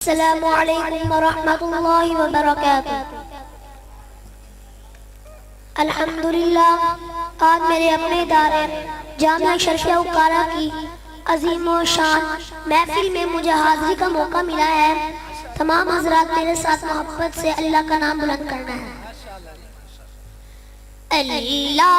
السلام علیکم ورحمۃ اللہ وبرکاتہ۔ الحمدللہ آج میرے اپنے ادارے جامعہ شرقیہ اوکارا کی عظیم و شان محفل میں مجھے حاضری کا موقع ملا ہے۔ تمام حضرات میرے ساتھ محبت سے اللہ کا نام بلند کرنا ہے۔ اللہ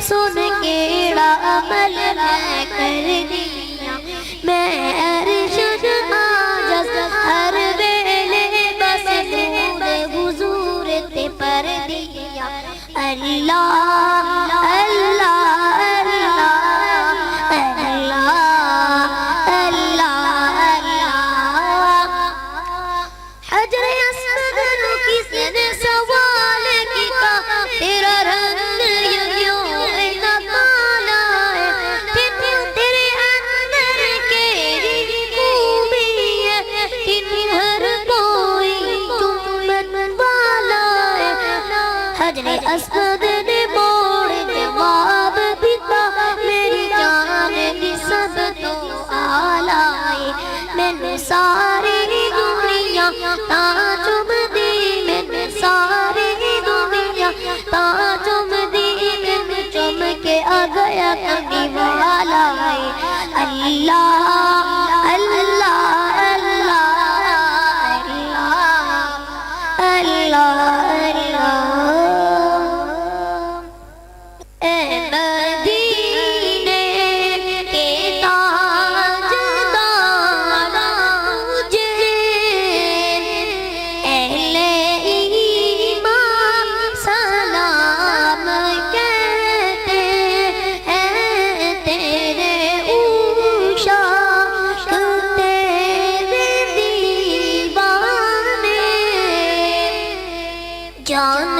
سن کیڑا عمل میں کر دیا، میں ارشد عاجز ہر ویلے بس نور حضور تے پر دیا۔ اللہ اللہ اللہ اللہ اللہ اللہ۔ حجر اسود نو کسی نے سوال کیا، تیرا رنگ اسود نے موڑ جواب دیتا، میری جان دی سب تو آلائے، میں ساری دنیا تا چم دی، میں ساری دنیا تا چم دی، میں چم کے آ گیا کبھی والا ہے۔ اللہ اللہ اللہ اللہ اللہ۔ جان